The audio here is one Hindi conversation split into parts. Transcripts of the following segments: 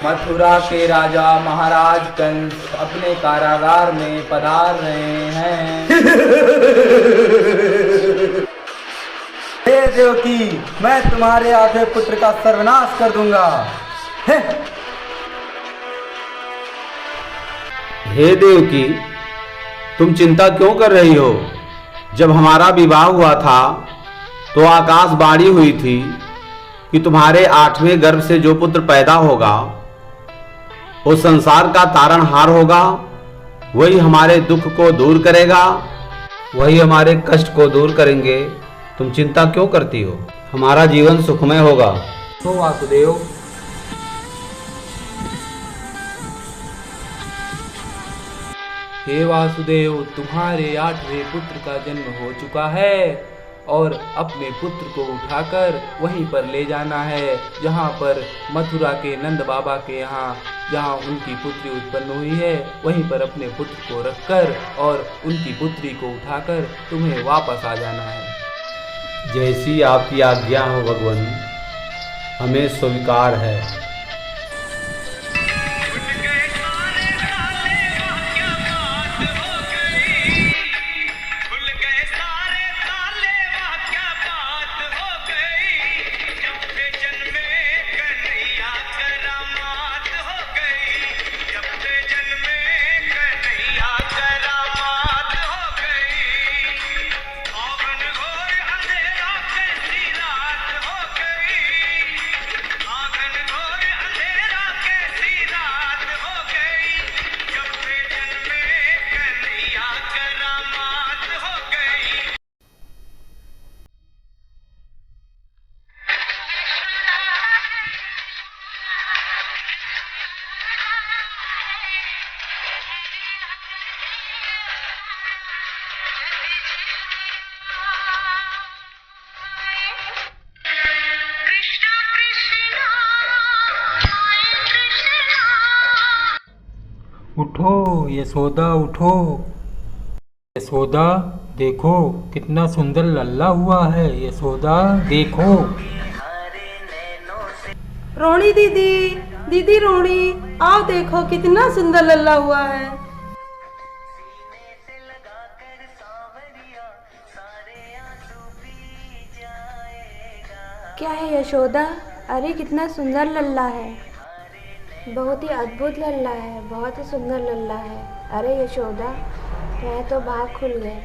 मथुरा के राजा महाराज कंस अपने कारागार में पधार रहे हैं। हे देवकी, मैं तुम्हारे आधे पुत्र का सर्वनाश कर दूंगा। हे देवकी, तुम चिंता क्यों कर रही हो? जब हमारा विवाह हुआ था तो आकाशवाणी हुई थी कि तुम्हारे 8वें गर्भ से जो पुत्र पैदा होगा वो संसार का तारणहार होगा। वही हमारे दुख को दूर करेगा, वही हमारे कष्ट को दूर करेंगे। तुम चिंता क्यों करती हो? हमारा जीवन सुखमय होगा। तो वासुदेव, हे वासुदेव, तुम्हारे 8वें पुत्र का जन्म हो चुका है और अपने पुत्र को उठाकर वहीं पर ले जाना है जहाँ पर मथुरा के नंद बाबा के यहाँ जहाँ उनकी पुत्री उत्पन्न हुई है, वहीं पर अपने पुत्र को रखकर और उनकी पुत्री को उठाकर तुम्हें वापस आ जाना है। जैसी आपकी आज्ञा हो भगवान, हमें स्वीकार है। उठो यशोदा, उठो यशोदा, देखो कितना सुंदर लल्ला हुआ है। यशोदा देखो। रोणी दीदी, दीदी रोणी, आओ देखो कितना सुंदर लल्ला हुआ है। क्या है यशोदा? अरे कितना सुंदर लल्ला है, बहुत ही अद्भुत लल्ला है, बहुत ही सुंदर लल्ला है। अरे यशोदा, मैं तो भाग खुल गए।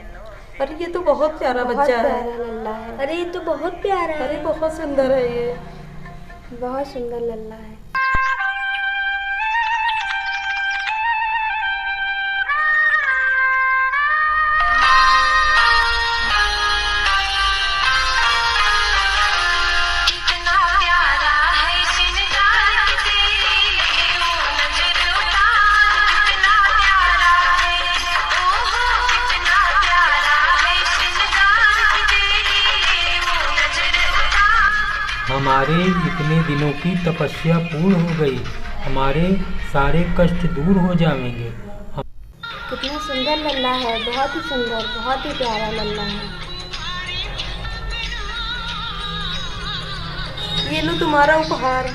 अरे ये तो बहुत प्यारा बहुत बच्चा है। प्यारा लल्ला है। अरे ये तो बहुत प्यारा है। अरे बहुत सुंदर है ये। बहुत सुंदर लल्ला है। हमारे इतने दिनों की तपस्या पूर्ण हो गई, हमारे सारे कष्ट दूर हो जाएंगे। कितना सुंदर लल्ला है, बहुत ही सुंदर, बहुत ही प्यारा लल्ला है। ये लो तुम्हारा उपहार।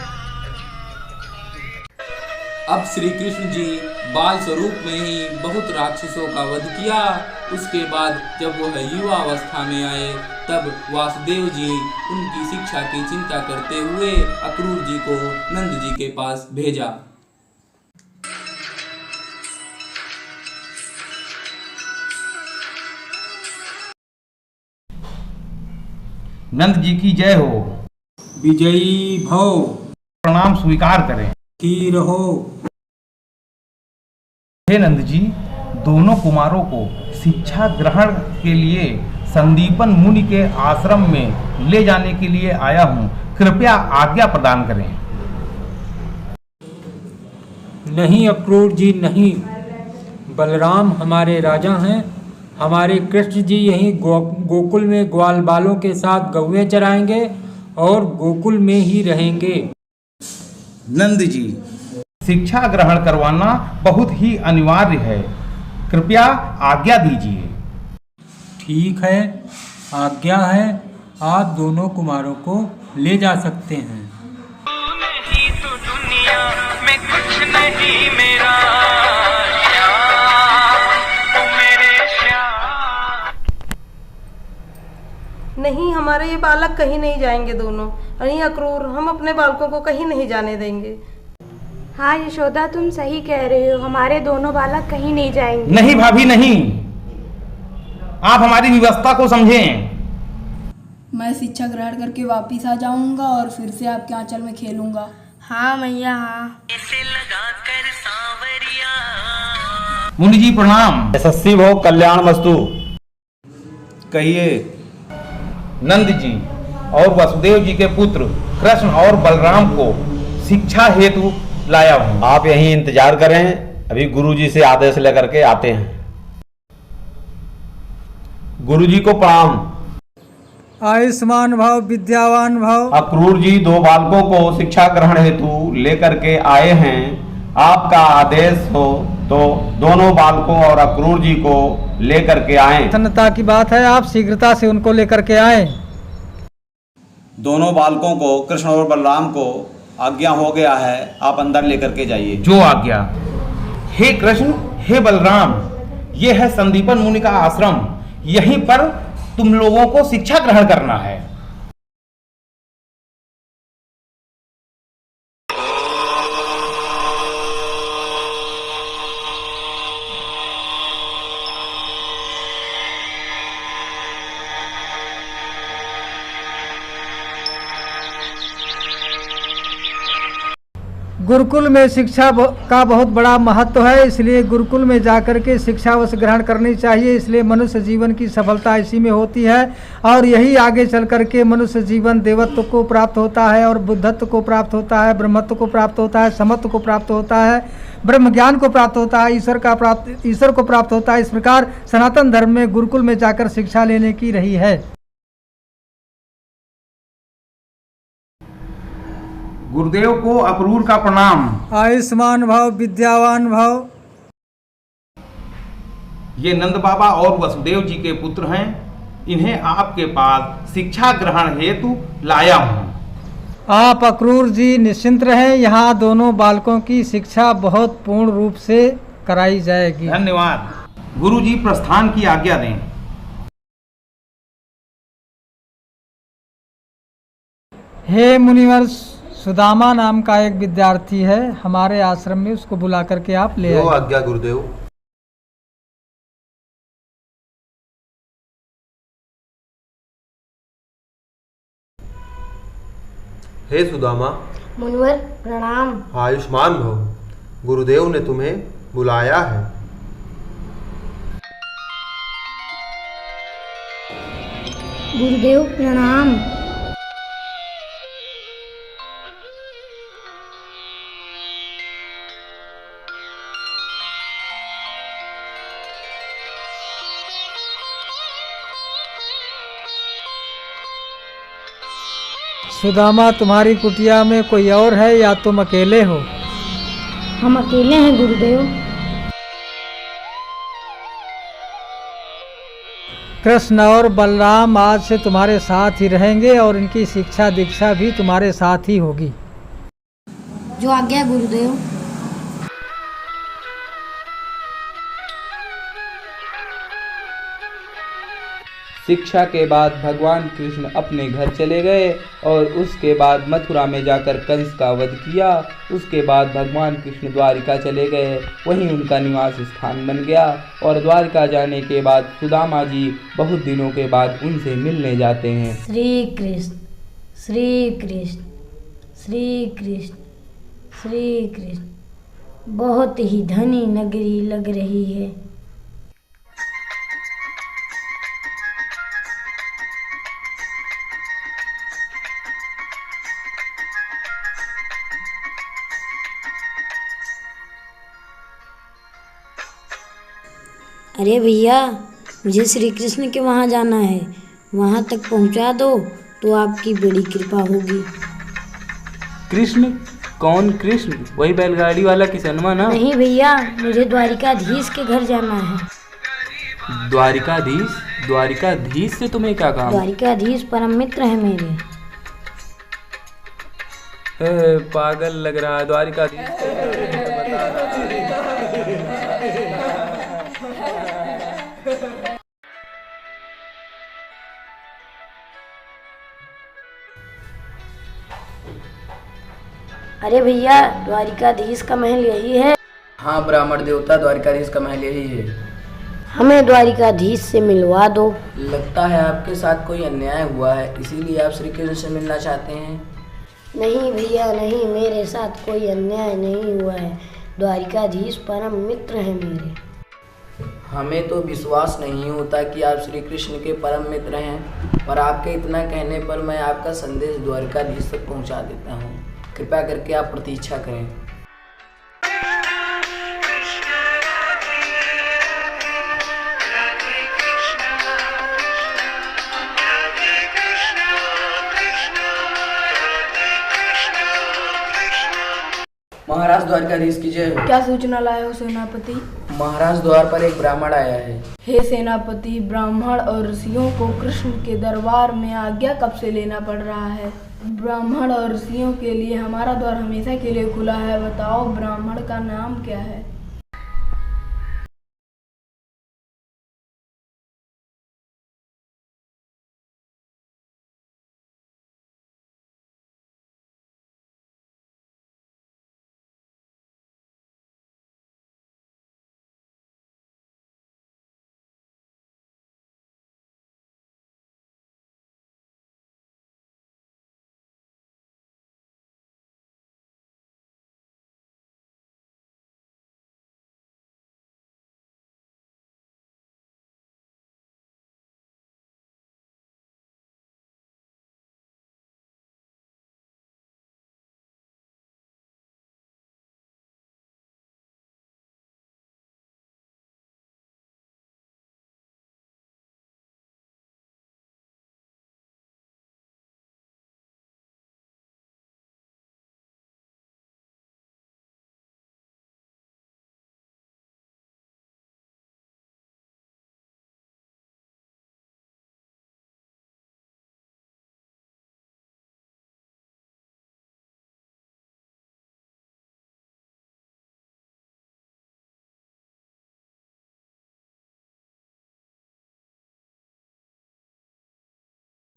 अब श्री कृष्ण जी बाल स्वरूप में ही बहुत राक्षसों का वध किया। उसके बाद जब वह युवा अवस्था में आए तब वासुदेव जी उनकी शिक्षा की चिंता करते हुए अक्रूर जी को नंद जी के पास भेजा। नंद जी की जय हो। विजयी भव। प्रणाम स्वीकार करें। की रहो। हे नंद जी, दोनों कुमारों को शिक्षा ग्रहण के लिए संदीपन मुनि के आश्रम में ले जाने के लिए आया हूँ, कृपया आज्ञा प्रदान करें। नहीं अक्रूर जी, नहीं। बलराम हमारे राजा हैं। हमारे कृष्ण जी यहीं गोकुल में ग्वाल बालों के साथ गौएं चराएंगे और गोकुल में ही रहेंगे। नंद जी, शिक्षा ग्रहण करवाना बहुत ही अनिवार्य है, कृपया आज्ञा दीजिए। ठीक है, आज्ञा है। आप दोनों कुमारों को ले जा सकते हैं। नहीं तो दुनिया में कृष्ण ही मेरा श्याम, तू मेरे श्याम। नहीं, हमारे ये बालक कहीं नहीं जाएंगे दोनों। अरे अक्रूर, हम अपने बालकों को कहीं नहीं जाने देंगे। हाँ यशोदा, तुम सही कह रहे हो, हमारे दोनों बालक कहीं नहीं जाएंगे। नहीं भाभी नहीं, आप हमारी व्यवस्था को समझें। मैं शिक्षा ग्रहण करके वापिस आ जाऊंगा और फिर से आपके आंचल में खेलूंगा। हाँ मैया, हाँ। मुनि जी प्रणाम। यशस्वी भव, कल्याण वस्तु। कहिए। नंद जी और वसुदेव जी के पुत्र कृष्ण और बलराम को शिक्षा हेतु लाया हूँ। आप यहीं इंतजार करें, अभी गुरुजी से आदेश लेकर के आते हैं। गुरुजी को प्रणाम। आयुष्मान भव, विद्यावान भव। अक्रूर जी दो बालकों को शिक्षा ग्रहण हेतु लेकर के आए हैं। आपका आदेश हो तो दोनों बालकों और अक्रूर जी को लेकर के आए। प्रसन्नता की बात है, आप शीघ्रता से उनको लेकर के आए। दोनों बालकों को, कृष्ण और बलराम को आज्ञा हो गया है, आप अंदर लेकर के जाइए। जो आज्ञा। हे कृष्ण, हे बलराम, ये है संदीपन मुनि का आश्रम। यहीं पर तुम लोगों को शिक्षा ग्रहण करना है। गुरुकुल में शिक्षा का बहुत बड़ा महत्व है, इसलिए गुरुकुल में जाकर के शिक्षा अवश्य ग्रहण करनी चाहिए। इसलिए मनुष्य जीवन की सफलता इसी में होती है और यही आगे चल करके मनुष्य जीवन देवत्व को प्राप्त होता है और बुद्धत्व को प्राप्त होता है, ब्रह्मत्व को प्राप्त होता है, समत्व को प्राप्त होता है, ब्रह्म ज्ञान को प्राप्त होता है, ईश्वर को प्राप्त होता है। इस प्रकार सनातन धर्म में गुरुकुल में जाकर शिक्षा लेने की रही है। गुरुदेव को अक्रूर का प्रणाम। आयुष्मान भव, विद्यावान भव। ये नंद बाबा और वसुदेव जी के पुत्र हैं। इन्हें आपके पास शिक्षा ग्रहण हेतु लाया हूँ। आप अक्रूर जी निश्चिंत रहें, यहाँ दोनों बालकों की शिक्षा बहुत पूर्ण रूप से कराई जाएगी। धन्यवाद। गुरु जी प्रस्थान की आज्ञा दें। हे मुनिवर, सुदामा नाम का एक विद्यार्थी है हमारे आश्रम में, उसको बुला करके आप ले आइए। आज्ञा गुरुदेव। हे सुदामा। मुनिवर प्रणाम। आयुष्मान भव, गुरुदेव ने तुम्हें बुलाया है। गुरुदेव प्रणाम। सुदामा, तुम्हारी कुटिया में कोई और है या तुम अकेले हो? हम अकेले हैं गुरुदेव। कृष्ण और बलराम आज से तुम्हारे साथ ही रहेंगे और इनकी शिक्षा दीक्षा भी तुम्हारे साथ ही होगी। जो आज्ञा गुरुदेव। शिक्षा के बाद भगवान कृष्ण अपने घर चले गए और उसके बाद मथुरा में जाकर कंस का वध किया। उसके बाद भगवान कृष्ण द्वारिका चले गए, वहीं उनका निवास स्थान बन गया। और द्वारिका जाने के बाद सुदामा जी बहुत दिनों के बाद उनसे मिलने जाते हैं। श्री कृष्ण श्री कृष्ण श्री कृष्ण श्री कृष्ण। बहुत ही धनी नगरी लग रही है। अरे भैया, मुझे श्री कृष्ण के वहाँ जाना है, वहाँ तक पहुँचा दो तो आपकी बड़ी कृपा होगी। कृष्ण? कौन कृष्ण? वही बैलगाड़ी वाला किसनवा ना? नहीं भैया, मुझे द्वारिकाधीश के घर जाना है। द्वारिकाधीश? द्वारिकाधीश से तुम्हें क्या काम? द्वारिकाधीश परम मित्र है मेरे। पागल लग रहा है द्वारिकाधीश। अरे भैया, द्वारिकाधीश का महल यही है? हाँ ब्राह्मण देवता, द्वारिकाधीश का महल यही है। हमें द्वारिकाधीश से मिलवा दो। लगता है आपके साथ कोई अन्याय हुआ है, इसीलिए आप श्री कृष्ण से मिलना चाहते हैं। नहीं भैया नहीं, मेरे साथ कोई अन्याय नहीं हुआ है। द्वारिकाधीश परम मित्र हैं मेरे। हमें तो विश्वास नहीं होता कि आप श्री कृष्ण के परम मित्र हैं, पर आपके इतना कहने पर मैं आपका संदेश द्वारिकाधीश तक पहुंचा देता हूं। कृपया करके आप प्रतीक्षा करें। महाराज द्वारकाधीश की जय हो। क्या सूचना लाए हो सेनापति? महाराज द्वार पर एक ब्राह्मण आया है। हे सेनापति, ब्राह्मण और ऋषियों को कृष्ण के दरबार में आज्ञा कब से लेना पड़ रहा है? ब्राह्मण और ऋषियों के लिए हमारा द्वार हमेशा के लिए खुला है। बताओ ब्राह्मण का नाम क्या है?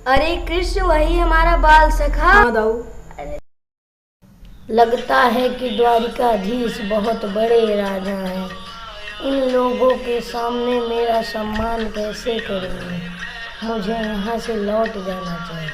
अरे कृष्ण, वही हमारा बाल सखा। हाँ दाऊ। लगता है कि द्वारिकाधीश बहुत बड़े राजा हैं। इन लोगों के सामने मेरा सम्मान कैसे करेंगे? मुझे यहाँ से लौट जाना चाहिए।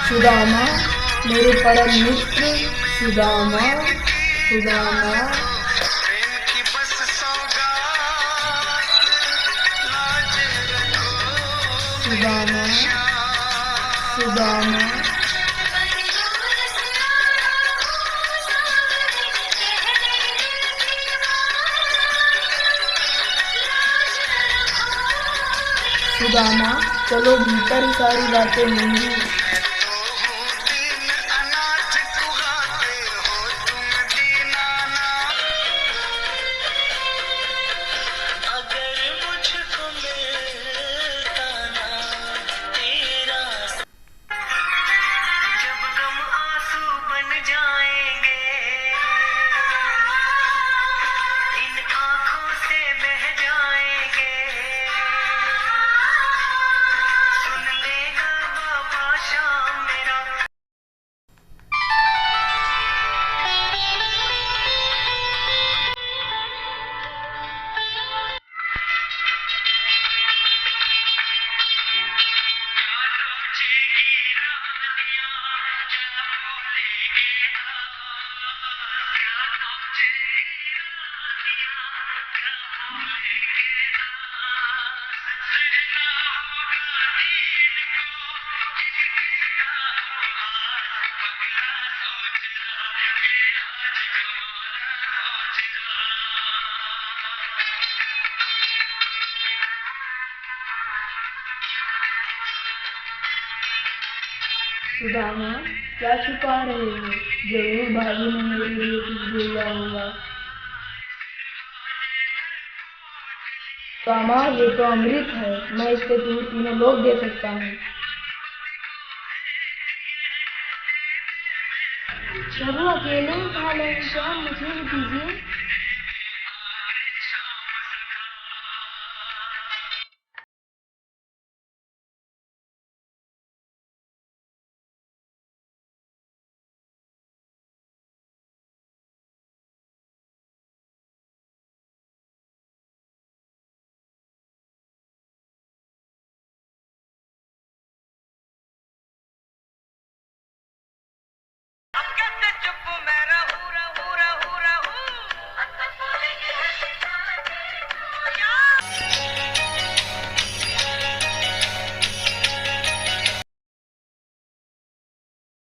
सुदामा, मेरे परम मित्र सुदामा, सुदामा। सुदामा, सुदामा। सुदामा, चलो भीतर ही सारी बातें होंगी। सुदामा, क्या छुपा रहे हो? जरूर भाभी ने मेरे लिए कुछ भेजा होगा। सुदामा, ये तो अमृत है, मैं इससे तुम्हें तीनों लोग दे सकता हूँ। प्रभु अकेले ही खा लेंगे क्या? मुझे भी दीजिए।